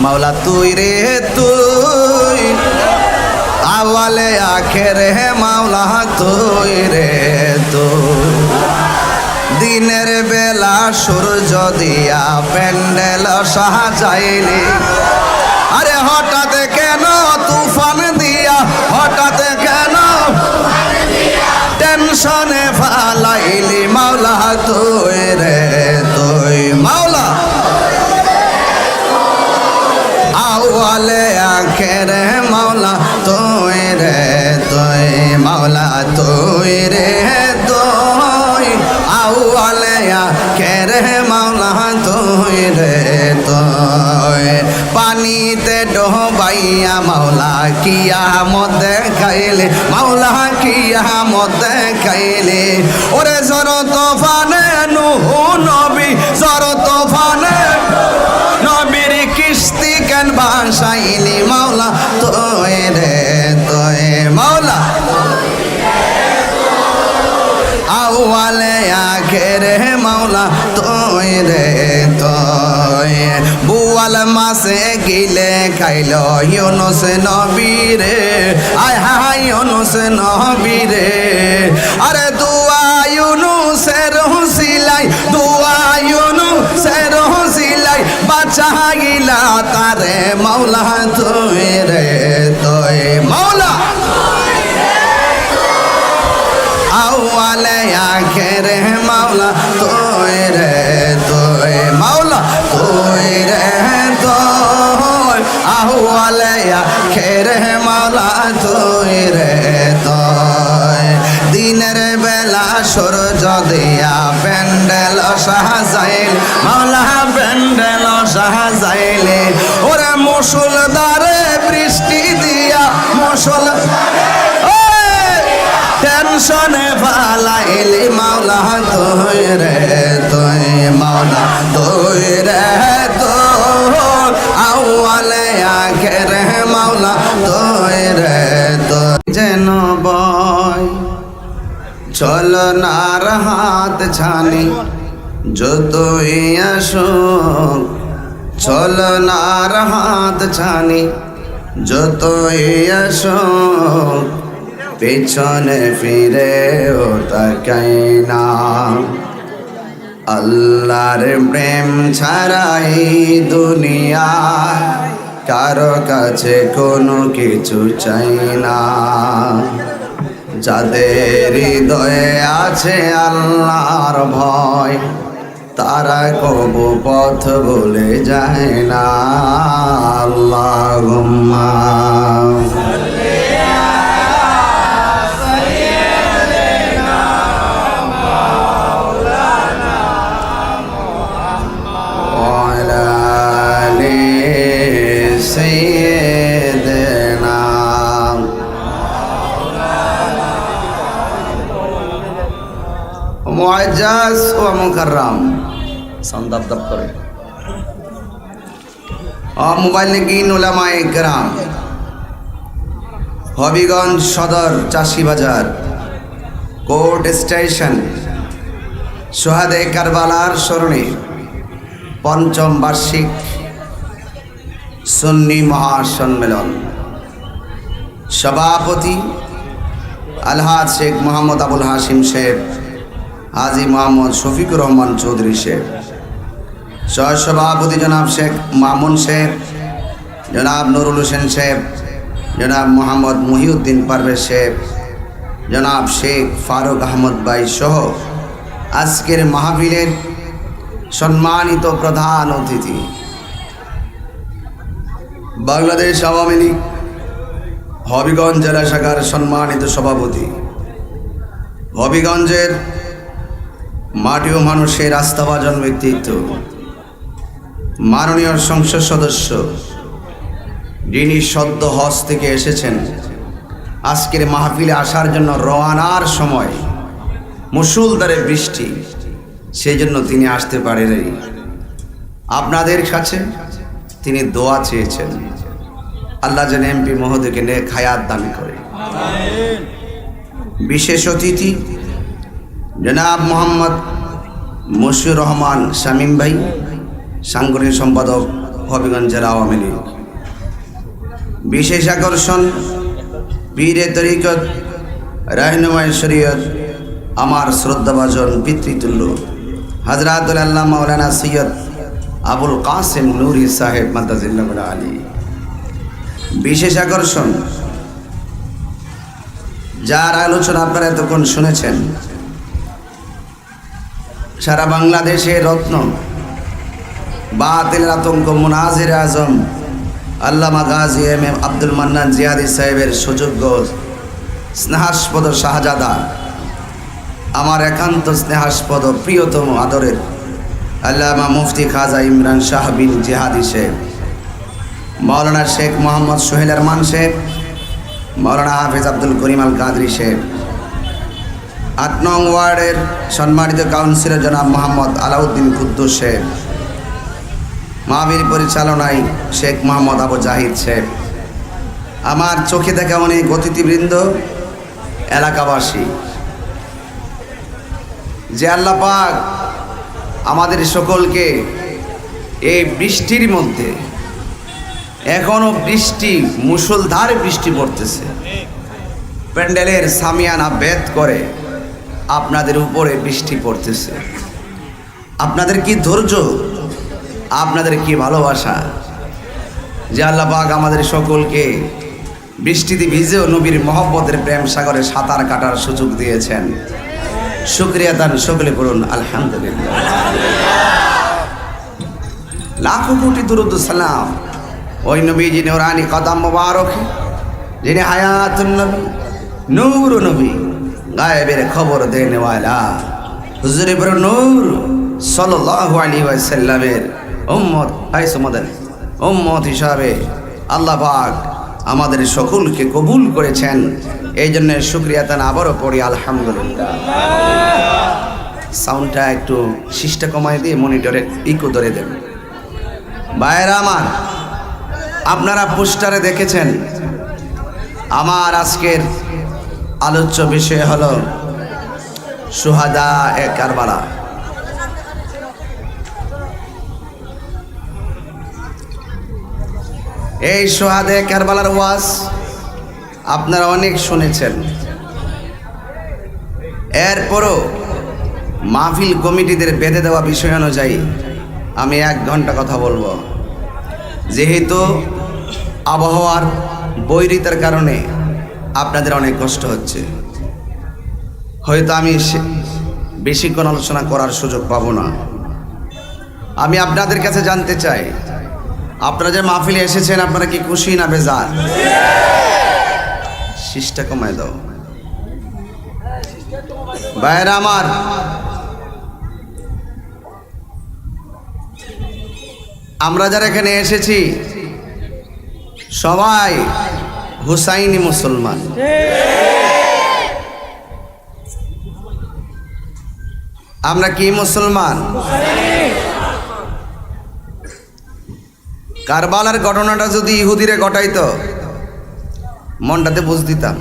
মাওলা তুই রে তুই, আওয়ালে আখেরে মাওলা তুই রে তুই। দিনের বেলা সূর্য দিয়া প্যান্ডেল সাজাইলি, আরে হঠাৎ কেন তুফান দিয়া, হঠাৎ কেন টেনশনে ফালাইলি মাওলা তুই রে তুই। মাওলা আওয়ালে আখেরে মাওলা তুই রে তুই, মাওলা তুই রে তুই, আওয়ালে আখেরে মাওলা তুই রে তুই। পানিতে ডোবাইয়া মাওলা কিয়ামত দেখাইলে, মাওলা কিয়ামত দেখাইলে। ওরে জর তোফানে নূহ নবী, জর তোফানে নবীর কিস্তি কেন ভাসাইলি মাওলা তুই রে তুই। মাওলা আওয়ালে আখেরে মাওলা তুই রে তুই। বুয়াল মাসে গিলে খাইল ইউনুস নবী রে, আয় হায় ইউনুস নবী রে। আরে দুয়া ইউনুসের হুসিলাই, দুয়া ইউনুসের হুসিলাই বাঁচাইলা তারে মাওলা তুই রে তুই। মাওলা আওয়ালে আখেরে মাওলা তুই রে তুই, মাওলা তুই রে তুই, আওয়ালে আখেরে মাওলা তুই রে তুই। দিনের বেলা সূর্য দিয়া প্যান্ডেল সাজাইল মাওলা প্যান্ডেল সাজাইলে। ওরে মুসলধারে বৃষ্টি দিয়া, মুসল টেনশনে ফালাইলি মাওলা তুই রে তুই, মাওলা তুই রে তুই, আওয়ালে আখেরে মাওলা তুই রে তুই। যেন বয় চলনার হাত ছানি যতই আসুক, চলনার হাত ছানি যতই আসুক, পেছনে ফিরে ও তাকাই না। আল্লাহর প্রেম ছাড়াই দুনিয়া কারো কাছে কোনো কিছু চাই না। যাদের হৃদয়ে আছে আল্লাহর ভয়, তারা কবু পথ ভুলে যায় না। আল্লাহুম্মা মুআজ্জাজ ও মুকাররম সাউন্ড আপ করে মুবাল্লিগিন উলামায়ে কেরাম, হবিগঞ্জ সদর চাষিবাজার কোর্ট স্টেশন শহাদে কারবালার স্মরণে পঞ্চম বার্ষিক সুন্নি মহাসম্মেলন। সভাপতি আলহাজ শেখ মোহাম্মদ আবুল হাশিম শেখ, হাজি মোহাম্মদ শফিকুর রহমান চৌধুরী শেখ, সহসভাপতি জনাব শেখ মামুন শেখ, জনাব নুরুল হোসেন শেখ, জনাব মোহাম্মদ মহিউদ্দিন পারভেজ শেখ, জনাব শেখ ফারুক আহমদ ভাই সহ আজকের মাহফিলের সম্মানিত প্রধান অতিথি, বাংলাদেশ আওয়ামী লীগ হবিগঞ্জ জেলা শাখার সম্মানিত সভাপতি, হবিগঞ্জের মাটি ও মানুষের আস্থাভাজন ব্যক্তিত্ব, মাননীয় সংসদ সদস্য যিনি সদ্য হজ থেকে এসেছেন, আজকের মাহফিলে আসার জন্য রওয়ানার সময় মুষলধারে বৃষ্টি, সেই জন্য তিনি আসতে পারেননি। আপনাদের কাছে তিনি দোয়া চেয়েছেন, আল্লাহ যেন এমপি মহোদয়কে নেক হায়াত দান করে। বিশেষ অতিথি জনাব মোহাম্মদ মশিউর রহমান শামীম ভাই, সাংগঠনিক সম্পাদক হবিগঞ্জের আওয়ামী লীগ। বিশেষ আকর্ষণ পীরে তরিকত রাহনুমায়ে শরীয়ত আমার শ্রদ্ধাভাজন পিতৃতুল্য হযরতুল আল্লামা মাওলানা সৈয়দ আবুল কাসেম নূরি সাহেব মাদাজিল্লাহ আলী। বিশেষ আকর্ষণ যার আলোচনা আপনারা এতক্ষণ শুনেছেন, সারা বাংলাদেশের রত্ন বাতিলের আতঙ্ক মুনাজির আজম আল্লামা গাজী এম এ আব্দুল মান্নান জিয়াদি সাহেবের সুযোগ্য স্নেহাস্পদ শাহজাদা, আমার একান্ত স্নেহাস্পদ প্রিয়তম আদরের আল্লামা মুফতি খাজা ইমরান শাহ বিন জিহাদি সাহেব, মাওলানা শেখ মোহাম্মদ সোহেল আরমান সাহেব, মাওলানা হাফেজ আব্দুল করিম আল কাদরি সাহেব, ৮ নং ওয়ার্ডের সম্মানিত কাউন্সিলর জনাব মোহাম্মদ আলাউদ্দিন কুদ্দুস সাহেব, মাহফিল পরিচালনায় শেখ মোহাম্মদ আবু জাহিদ সাহেব, আমার চোখে দেখা অনেক অতিথিবৃন্দ, এলাকাবাসী, যে আল্লাহ পাক আমাদের সকলকে এই বৃষ্টির মধ্যে, এখনো বৃষ্টি মুষলধারে বৃষ্টি পড়তেছে, প্যান্ডেলের সামিয়ানা বেদ করে আপনাদের উপরে বৃষ্টি পড়তেছে। আপনাদের কি ধৈর্য, আপনাদের কি ভালোবাসা যে আল্লাহ পাক আমাদের সকলকে বৃষ্টিতে ভিজেও নবীর মহব্বতের প্রেম সাগরে সাঁতার কাটার সুযোগ দিয়েছেন। শুকরিয়া দান সকলে করুন আলহামদুলিল্লাহ। লাখো কোটি দুরূদ সালাম ওই নবীজি নূরানি কদম মুবারক, যিনি হায়াতুন নবী, নূর নবী, গায়েবের খবর দেনে ওয়ালা, হুজুরে বড় নূর সাল্লাল্লাহু আলাইহি ওয়াসাল্লামের উম্মত উম্মত হিসাবে আল্লাহ পাক আমাদের সকলকে কবুল করেছেন। এই জন্য শুকরিয়া তান আবারও পড়ি আলহামদুলিল্লাহ। সাউন্ডটা একটু সিস্টা কমায় দিয়ে মনিটরে ইকো ধরে দেন। ভাইয়েরা আমার, আপনারা পোস্টারে দেখেছেন আমার আজকের আলোচ্য বিষয় হলো শুহাদা এ কারবালা। এই শুহাদা এ কারবালার ওয়াজ আপনারা অনেক শুনেছেন। এরপরও মাহফিল কমিটিদের বেঁধে দেওয়া বিষয় অনুযায়ী আমি 1 ঘন্টা কথা বলবো, যেহেতু আবহাওয়ার বৈরিতার কারণে আপনাদের অনেক কষ্ট হচ্ছে। হয়তো আমি বেশিক্ষণ আলোচনা করার সুযোগ পাবো না। আমি আপনাদের কাছে জানতে চাই, আপনারা যে মাহফিলে এসেছেন আপনারা কি খুশি না বেজার? শিষ্টা কমায় দাও ভাইয়েরা আমার। আমরা যারা এখানে এসেছি সবাই হুসাইনি মুসলমান। আমরা কি মুসলমান? কারবালার ঘটনাটা যদি ইহুদিরে ঘটাইতো মনটাতে বুঝ দিতাম,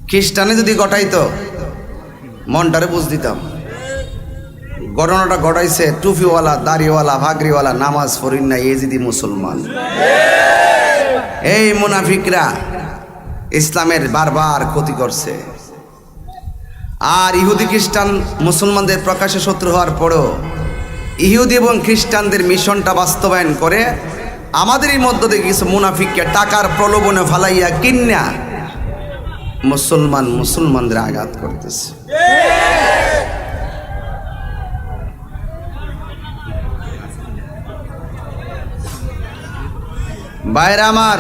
খ্রিস্টানে যদি ঘটাইতো মনটারে বুঝ দিতাম। ঘটনাটা ঘটাইছে টুপিওয়ালা, দাড়িওয়ালা, ভাগরিওয়ালা, নামাজ পড়িন না ইয়েজিদি মুসলমান। এই মুনাফিকরা ইসলামের বারবার ক্ষতি করছে। আর ইহুদি খ্রিস্টান মুসলমানদের প্রকাশ্যে শত্রু হওয়ার পরেও ইহুদি এবং খ্রিস্টানদের মিশনটা বাস্তবায়ন করে আমাদেরই মধ্য থেকে কিছু মুনাফিককে টাকার প্রলোভনে ফালাইয়া কিন্না মুসলমানদের আঘাত করতেছে। ভাইরা আমার,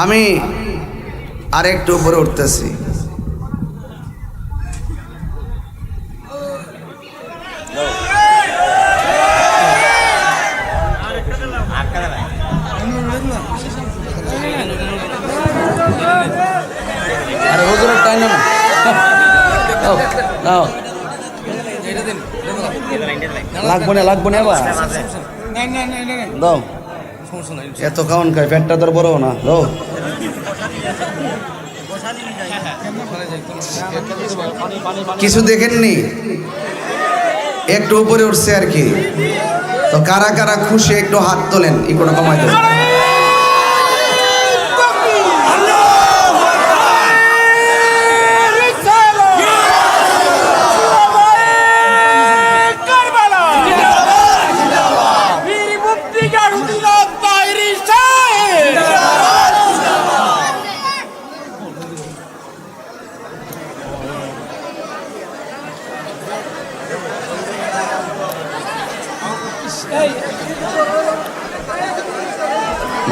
আমি আরেকটু উপরে উঠতেছি। আরে হুজুরের টাইম না, লাগবো না এবার দাও। এত খাওয়ান খাই, পেটটা তোর বড় না দাও। কিছু দেখেননি, একটু উপরে উঠছে আর কি। তো কারা কারা খুশি একটু হাত তোলেন, একটু কমাই দেন।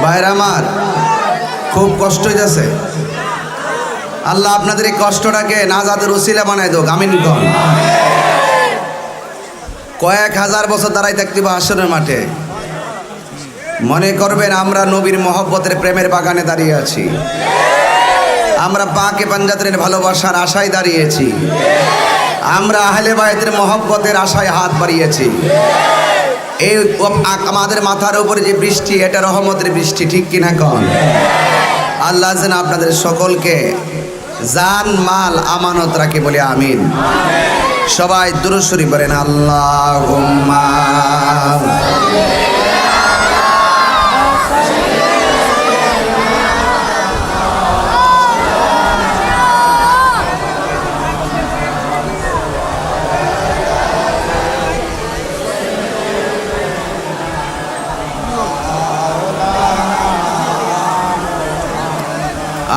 ভাইরা আমার, খুব কষ্ট হইতেছে। আল্লাহ আপনাদের এই কষ্টটাকে নাজাতের উসিলা বানাই দোক, আমিন কন। কয়েক হাজার বছর দাঁড়াই থাকতে হবে হাসরের মাঠে। মনে করবেন আমরা নবীর মহব্বতের প্রেমের বাগানে দাঁড়িয়ে আছি, আমরা পাকে পাঞ্জাতের ভালোবাসার আশায় দাঁড়িয়েছি, আমরা আহলে বায়তের মহব্বতের আশায় হাত বাড়িয়েছি। এই আমাদের মাথার উপরে যে বৃষ্টি, এটা রহমতের বৃষ্টি, ঠিক কিনা কন? আল্লাহ যেন আপনাদের সকলকে জান মাল আমানত রাখে বলে আমিন। সবাই দুরূদ শরীফ পড়েন, আল্লাহুম্মা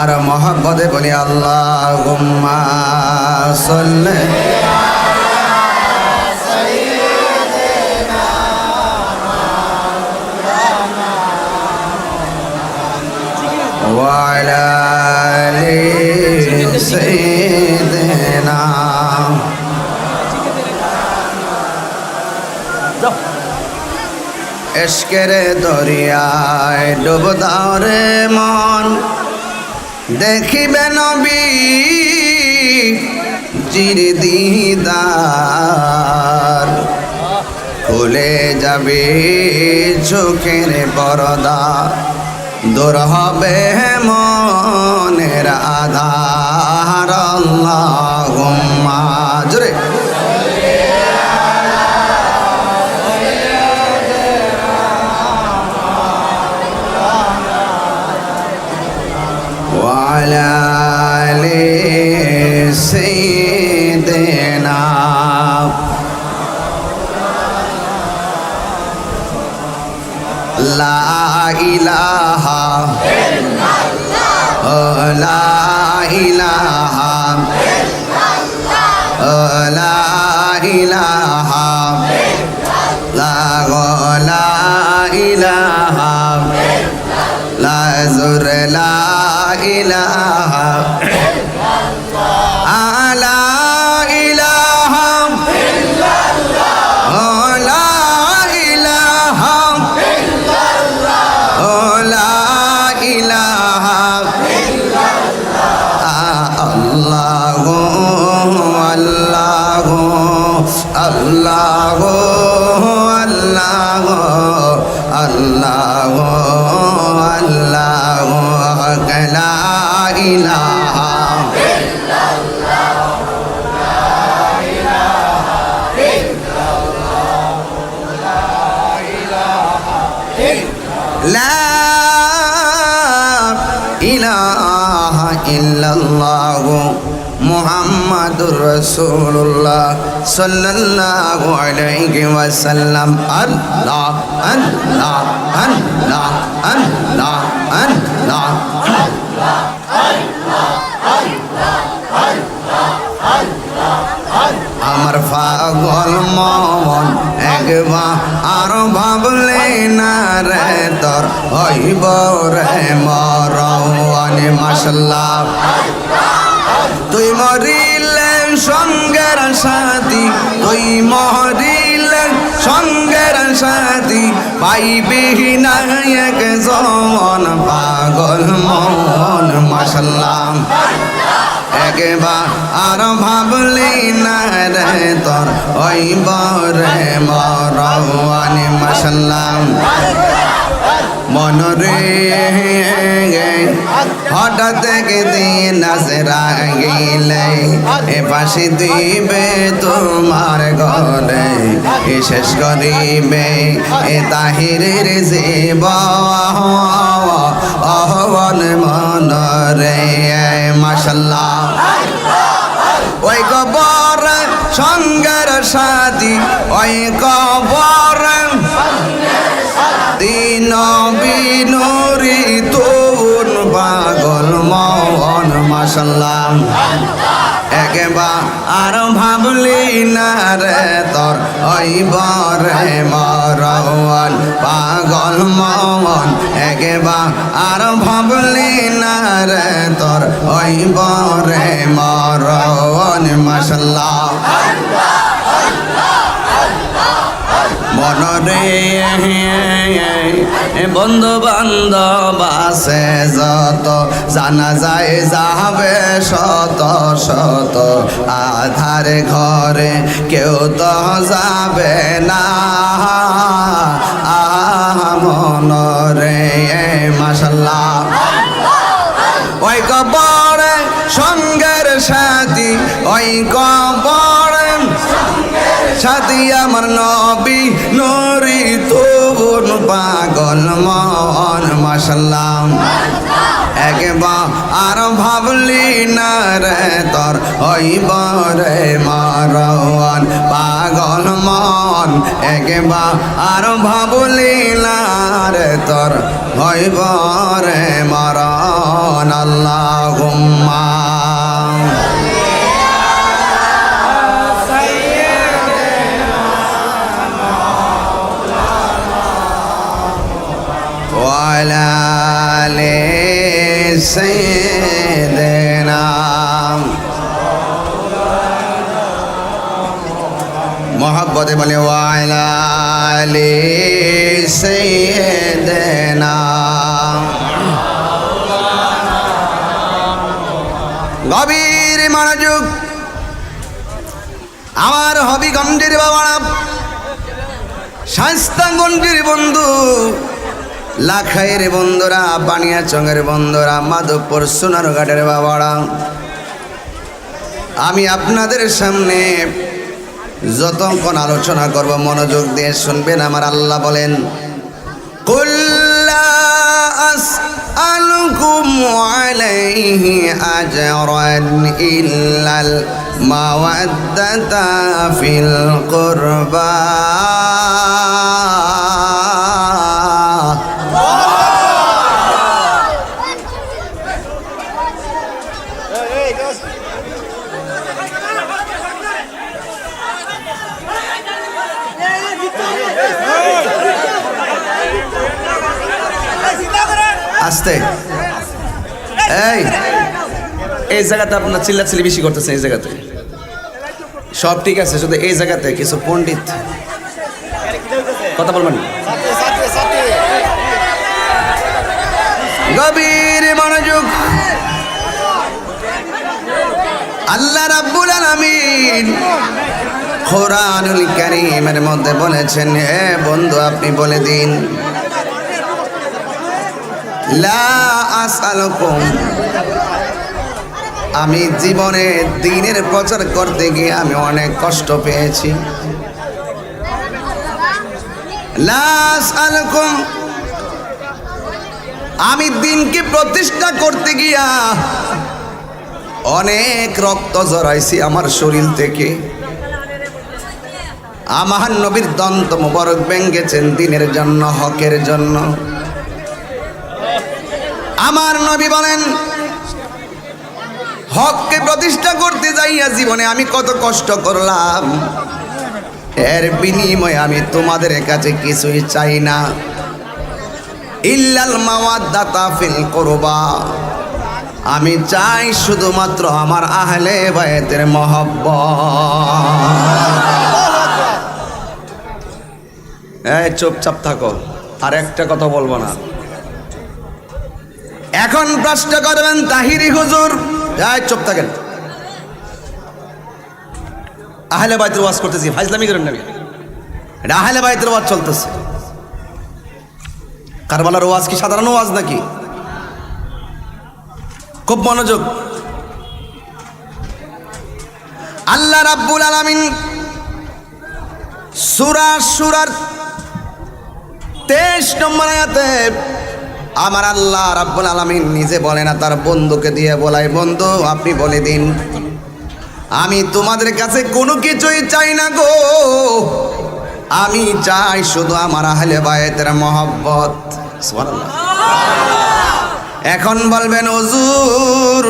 আর মহব্বতে বলি আল্লাহুম্মা সাল্লি ওয়া আলা আলি সাইয়্যিদিনা। ইশকের দরিয়ায় ডুব দাও রে মন, দেখিবে নবী জির দিদার, খুলে যাবে চোখের পর্দা, দূর হবে মনের আধার। আল্লাহুম্মা জোরে وعلى آل سيدنا لا إله إلا الله لا إله لا إله لا إله لا زر لا إله لا إله إلا الله لا إله إلا الله لا إله إلا الله الله الله الله الله لا إله إلا الله لا إله إلا الله মুহাম্মাদুর রাসূলুল্লাহ সাল্লাল্লাহু আলাইহি ওয়াসাল্লাম। আল্লাহ আল্লাহ আল্লাহ আল্লাহ আল্লাহ আমার পাগল মন একবার আর ভাবলে না রে তোর হইব রে মরওয়ানি মাশাআল্লাহ। তুই মরিলে সঙ্গের সাথী, তুই মরিলে সঙ্গের সাথী, পাইবি না এক জন পাগল মন মাশাআল্লাহ। একবার আর ভাবলি না রে তোর হইব রে মরওয়ানি মাশাআল্লাহ। মনরে হঠাৎ একদিন আজরাইলে এ ফাঁসি দিবে তোমার গলে এ শেষ করিবে এ তাহিরের জীবন মনরে মাশাল্লাহ ওই কবর সঙ্গের সাথী ওই কবর দিন বিনুরি তুন পাগল মন মাশাল্লাহ একবার আর ভাবলি না রে তোর ওই বরে মরণ পাগল মন একবার আর ভাবলি না রে তোর ওই বরে মরণ মাশাল্লাহ মনরে বন্ধু বান্ধব আছে যত জানা যায় যাবে শত শত আধার ঘরে কেউ তো যাবে না মনরে মাশাল্লাহ ওই কবরে সঙ্গের সাথী ওই কবরে সাথী আমার নবী নরি তুন পাগল মন মাশাল্লাহ একবার আর ভাবলি না রে তোর হইব রে মরণ পাগল মন একবার আর ভাবলি না রে তোর হইব রে মরণ আল্লাহুম্মা وعلى آل سيدنا محبت بولے وعلى آل سيدنا গভীর মনোযোগ আমার হবিগঞ্জের বাবারা শাস্তাগঞ্জের বন্ধু লাখাইয়ের বন্ধুরা বানিয়াচংয়ের বন্ধুরা মাধবপুর সোনারঘাটের বাবারা আমি আপনাদের সামনে যতক্ষণ আলোচনা করব মনোযোগ দিয়ে শুনবেন আমার আল্লাহ বলেন কুল লা আসআলুকুম আলাইহি আজরান ইল্লাল মাওয়াদ্দাতা ফিল কুরবা আস্তে এই জায়গাতে আপনার চিল্লাচিল্লি বেশি করতেছেন এই জায়গাতে সব ঠিক আছে শুধু এই জায়গাতে কিছু পণ্ডিত কথা বলবেন গভীর মনোযোগ আল্লাহ রাব্বুল আলামিন কোরআনুল কারীমের মধ্যে বলেছেন হে বন্ধু আপনি বলে দিন লা আসআলুকুম আমি জীবনে দ্বীনের প্রচার করতে গিয়ে আমি অনেক কষ্ট পেয়েছি লা আসআলুকুম আমি দ্বীনকে প্রতিষ্ঠা করতে গিয়া অনেক রক্ত ঝরাইছি আমার শরীর থেকে আমার নবীর দন্ত মোবারক ভেঙেছেন দ্বীনের জন্য হকের জন্য আমার নবী বলেন হককে প্রতিষ্ঠা করতে যাইয়া জীবনে আমি কত কষ্ট করলাম এর বিনিময়ে আমি তোমাদের কাছে কিছুই চাই না ইল্লাল মাওয়াদ্দাতা ফিল কুরবা আমি চাই শুধুমাত্র আমার আহলে বায়তের মহব্বত এই চুপচাপ থাকো আর একটা কথা বলবো না এখন প্রশ্ন করবেন তাহিরি হুজুর চুপ থাকেন আহলে বাইতের ওয়াজ করতেছি ফাজলামি করেন না এটা আহলে বাইতের ওয়াজ চলতেছে কারবালার ওয়াজ কি সাধারণ ওয়াজ নাকি? খুব মনোযোগ। আল্লাহ রাব্বুল আলামিন সূরা শুরার 23 নম্বর আয়াতে আমার আল্লাহ রাব্বুল আলামিন নিজে বলে না, তার বন্ধুকে দিয়ে বলাই, বন্ধু আপনি বলে দিন আমি তোমাদের কাছে কোনো কিছুই চাই না গো, আমি চাই শুধু আমার আহলে বায়তের মহব্বত। সুবহানাল্লাহ। এখন বলবেন হুজুর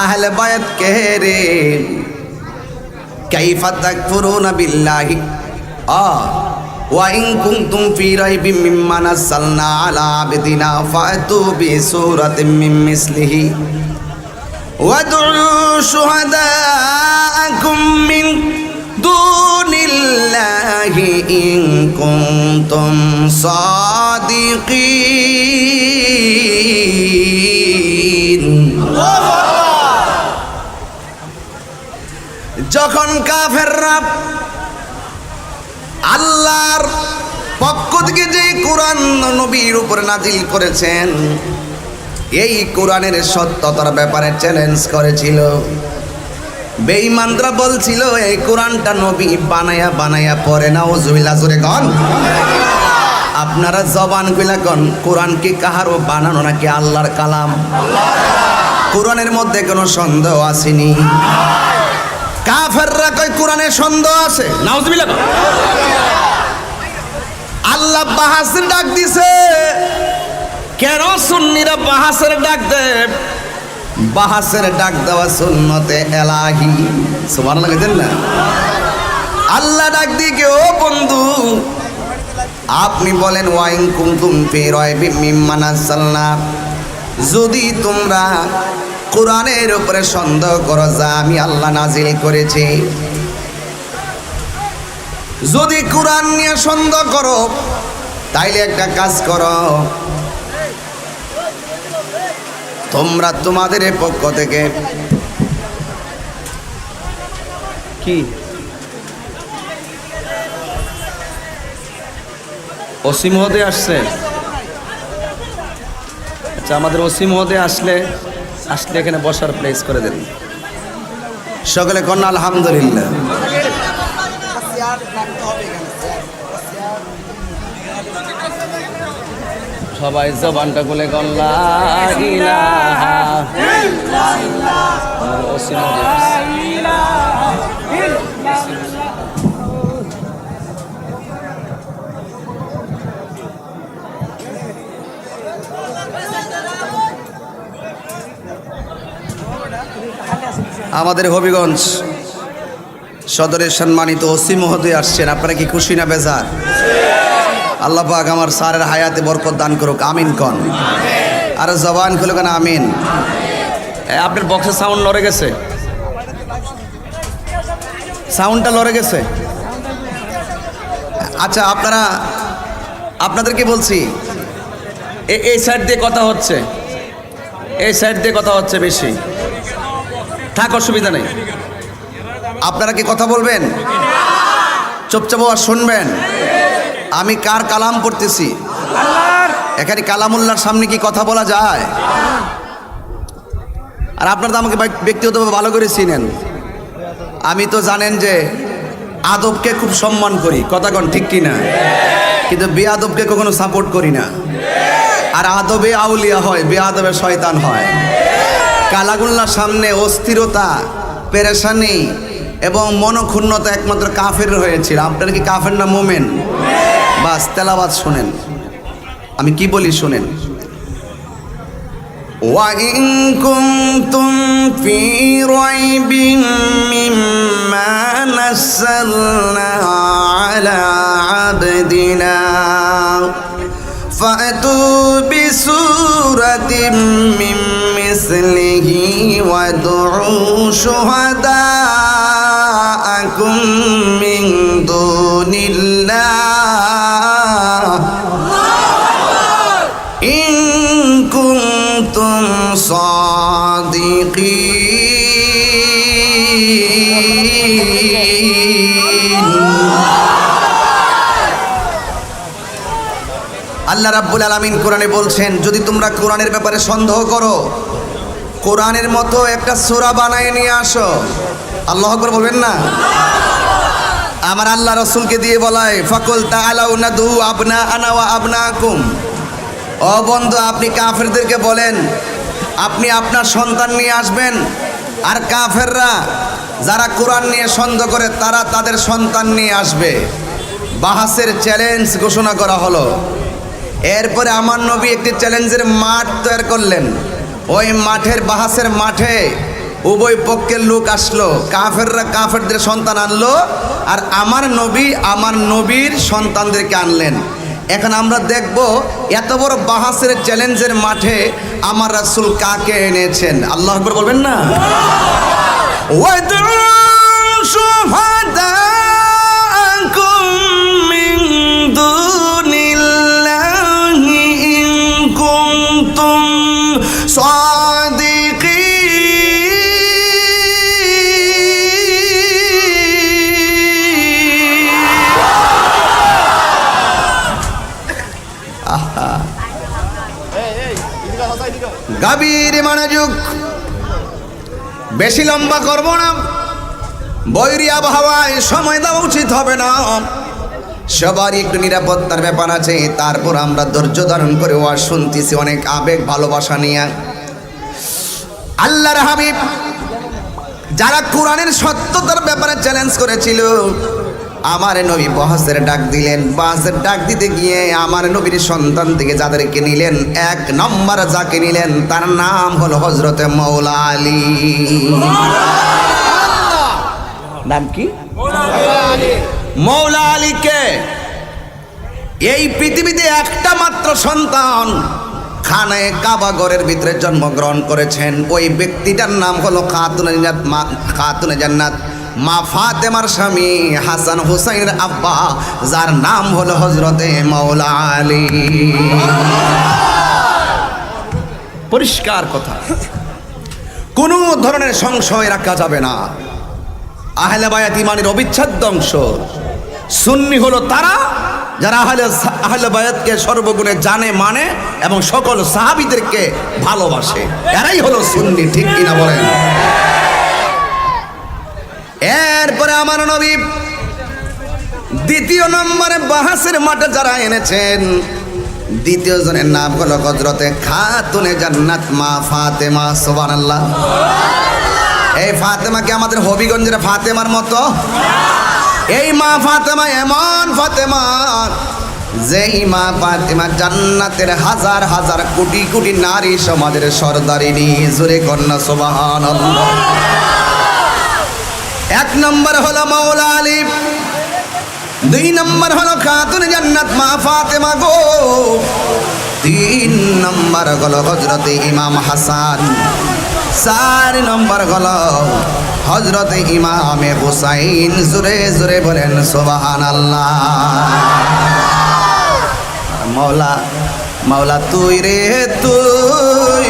আহলে বায়ত কে রে? কাইফা তাকফুরুনা বিল্লাহি ওয়া ইন কুনতুম ফি রাইবিম মিম্মা নাযালনা আলা আবদিনা ফাতু বিসূরাতিম মিন মিসলিহি ওয়াদউ শুহাদাআকুম মিন দুনিল্লাহি ইন কুনতুম সাদিকিন। যখন কাফেররা আল্লাহর পক্ষ থেকে যে কোরআন নবীর উপর নাজিল করেছেন এই কোরআনের সত্যতার ব্যাপারে চ্যালেঞ্জ করেছিল, বেঈমানরা বলছিল এই কোরআনটা নবী বানায়া বানায়া পড়ে না। নাউজুবিল্লাহ, জোরে কন। আপনারা জবান কইলা কন, কোরআন কি কাহারও বানানো নাকি আল্লাহর কালাম? কোরআনের মধ্যে কোনো সন্দেহ আসেনি। কাফেররা কয় কোরআনে সন্দেহ আছে। নাউজুবিল্লাহ। আল্লাহ বাহাসের ডাক দিছে। কেন সুন্নিরা বাহাসের ডাক দেয়? বাহাসের ডাক দেওয়া সুন্নতে এলাহি। সুবহানাল্লাহ কইতেন না? আল্লাহ ডাক দিয়ে, ও বন্ধু আপনি বলেন ওয়াইন কুনতুম ফি রাইবিম মিম্মা নাযালনা, যদি তোমরা কোরআনের উপরে সন্দেহ করো যা আমি আল্লাহ নাজিল করেছি, যদি কোরআন নিয়ে সন্দেহ করো তাইলে একটা কাজ করো, তোমরা তোমাদের পক্ষ থেকে কি ওসি মহোদয় আসছে? আচ্ছা, আমাদের ওসি মহোদয় আসলে এখানে বসার প্লেস করে দেন। সকলে কন্যা আলহামদুলিল্লাহ। সবাই জবানটা খুলে কন লা ইলাহা ইল্লাল্লাহ। ওসি মহোদয় আমাদের হবিগঞ্জ সদরের সম্মানিত ওসি মহোদয় আসছেন। আপনারা কি খুশি না বেজার? আল্লাহ পাক আমার স্যারের হায়াতে বরকত দান করুক, আমিন কন। আর জবান খুলে কেন আমিন। আপনার বক্সের সাউন্ড লড়ে গেছে, সাউন্ডটা লড়ে গেছে। আচ্ছা, আপনাদেরকে বলছি এই সাইড দিয়ে কথা হচ্ছে, এই সাইড দিয়ে কথা হচ্ছে বেশি। থাক, অসুবিধা নেই। আপনারা কি কথা বলবেন? চুপচাপ আর শুনবেন। আমি কার কালাম পড়তেছি? এখানে কালামুল্লাহর সামনে কি কথা বলা যায়? আর আপনারা তো আমাকে ব্যক্তিগতভাবে ভালো করে চিনেন। আমি তো জানেন যে আদবকে খুব সম্মান করি, কথা কন ঠিক কিনা? কিন্তু বেয়াদবকে কখনো সাপোর্ট করি না। আর আদবে আউলিয়া হয়, বেয়াদবে শয়তান হয়। কালাগুল্লার সামনে অস্থিরতা, পেরেশানি এবং মনক্ষুণ্ণতা একমাত্র কাফের হয়েছিল। আপনারা কি কাফের না মোমেন? বাস তেলাওয়াত শুনেন, আমি কি বলি শুনেন। ওয়া ইন কুনতুম ফি রাইবিম মিম্মা নাযালনা আলা আবদিনা ফাতু বিসূরাতিম মিন মিসলিহি ওয়াদউ শুহাদাআকুম মিন দুনিল্লাহ ইন কুনতুম সাদিকিন। আল্লাহ রাব্বুল আলামিন কোরআনে বলছেন, যদি তোমরা কোরআনের ব্যাপারে সন্দেহ করো, কোরআনের মতো একটা সূরা বানায় নিয়ে আসো। আল্লাহু আকবার বলবেন না? আমার আল্লাহ রাসূলকে দিয়ে বলায়, ফাকুল তাআলাউ নাদু আবনা আনা ওয়া আবনাকুম। ও বন্ধু, আপনি কাফেরদেরকে বলেন আপনি আপনার সন্তান নিয়ে আসবেন, আর কাফেররা যারা কোরআন নিয়ে সন্দেহ করে তারা তাদের সন্তান নিয়ে আসবে। বাহাসের চ্যালেঞ্জ ঘোষণা করা হলো। এরপরে আমার নবী একটি চ্যালেঞ্জের মাঠ তৈরি করলেন। ওই মাঠের বাহাসের মাঠে উভয় পক্ষের লোক আসলো। কাফেররা কাফেরদের সন্তান আনলো, আর আমার নবী আমার নবীর সন্তানদেরকে আনলেন। এখন আমরা দেখব এত বড় বাহাসের চ্যালেঞ্জের মাঠে আমার রাসূল কাকে এনেছেন। আল্লাহু আকবার বলবেন না? গাভীর মনোযোগ, বেশি লম্বা করব না, বৈরী আবহাওয়ায় সময় দেওয়া উচিত হবে না। সবারই একটু নিরাপত্তার ব্যাপার আছে। তারপর আমরা ধৈর্য ধারণ করে ওয়াজ শুনতেছি অনেক আবেগ ভালোবাসা নিয়ে। আল্লাহর হাবিব যারা কোরআনের সত্যতার ব্যাপারে চ্যালেঞ্জ করেছিল, আমার নবী বাহাসের ডাক দিলেন। বাহাসের ডাক দিতে গিয়ে আমার নবীর সন্তান থেকে যাদেরকে নিলেন, এক নম্বর যাকে নিলেন তার নাম হলো হযরতে মাওলা আলী। নাম কি? মাওলা আলীকে এই পৃথিবীতে একটা মাত্র সন্তান খানায়ে কাবা ঘরের ভিতরে জন্মগ্রহণ করেছেন। ওই ব্যক্তিটার নাম হলো খাতুনে জান্নাত মা ফাতেমার স্বামী হাসান হুসাইনের আব্বা, যার নাম হলো হযরতে মাওলা আলী। পরিষ্কার কথা, কোনো ধরনের সংশয় রাখা যাবে না। আহলে বায়াত ইমানের অবিচ্ছেদ্য অংশ। সুন্নি হলো তারা যারা আহলে বায়াতকে সর্বগুণে জানে, মানে এবং সকল সাহাবীদেরকে ভালোবাসে। এরাই হলো সুন্নি, ঠিক কিনা বলেন? এরপরে আমার নবী দ্বিতীয় নম্বরে বাহাসের মাঠে যারা এনেছেন, দ্বিতীয় জনের নাম হলো হযরতে খাতুনে জান্নাত মা ফাতেমা। সুবহানাল্লাহ। এই ফাতেমা কি আমাদের হবিগঞ্জের ফাতেমার মতো? এই মা ফাতেমা এমন ফাতেমা, যেই মা ফাতেমা জান্নাতের হাজার হাজার কোটি কোটি নারী সমাজের সরদারিনী। জোরে কন্যা সুবহানাল্লাহ। এক নম্বর হলো মাওলা আলী, দুই নম্বর হলো খাতুনে জান্নাত মা ফাতেমা গো, তিন নম্বর হলো হযরতে ইমাম হাসান, চার নম্বর হলো হযরতে ইমামে হুসাইন। জোরে জোরে বলেন সুবহানাল্লাহ। মাওলা মাওলা তুই রে তুই,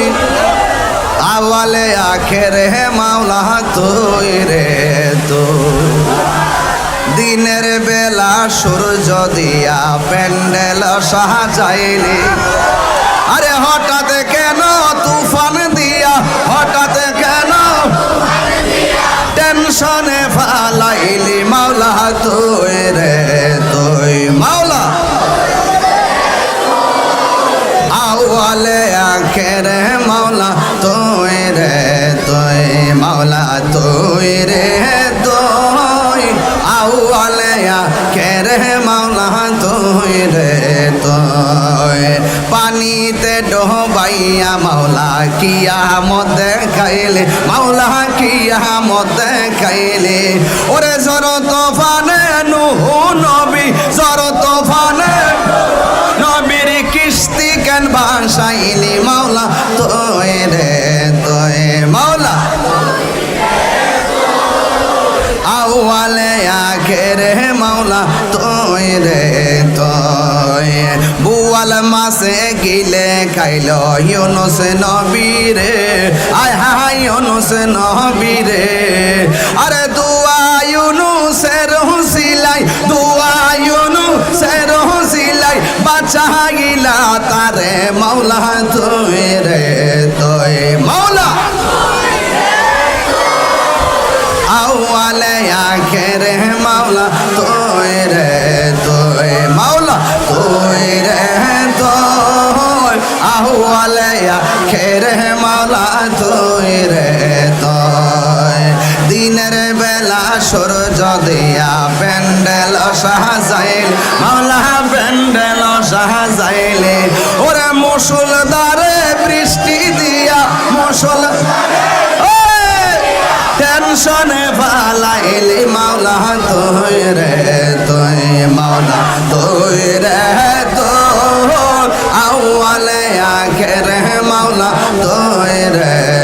আওয়ালে আখেরে মাওলা তুই রে তুই, দিনের বেলা সূর্য দিয়া প্যান্ডেল সাজাইলি, আরে হঠাৎ কেন তুফান দিয়া, হঠাৎ কেন টেনশনে ফালাইলি, মাওলা তুই রে তুই, মাওলা আওয়ালে আখেরে মাওলা তুই রে তুই, মাওলা তুই রে তুই, আওয়ালে আখেরে মাওলা তুই রে তুই, পানিতে ডোবাইয়া মাওলা কিয়ামত দেখাইলে, মাওলা কিয়ামত দেখাইলে, ওরে জর তোফানে নূহ নবী, জর তোফানে নবীর কিস্তি কেন ভাসাইলি, মাওলা তুই রে তুই, মাওলা আওয়ালে আখেরে মাওলা তুই রে তুই, বুয়াল মাসে গিলে খাইল ইউনুস নবী রে, আয় হায় ইউনুস নবী রে, আরে দুয়া ইউনুসের হুসিলাই, দুয়া ইউনুসের হুসিলাই বাঁচাইলা তারে মাওলা তুই রে তুই মাওলা আউয়ালে আখেরে মাওলা তুই রে তুই মাওলা তুই রে তুই আউয়ালে আখেরে মাওলা তুই রে তুই দিনের বেলা সূর্য দিয়া প্যান্ডেল সাজাইল মাওলা প্যান্ডেল সাজাইলে ওরে মুসলধারে বৃষ্টি দিয়া মুসল টেনশনে ফালাইলি মাওলা তুই রে তুই মাওলা তুই রে তুই আউয়ালে আখেরে মাওলা তুই রে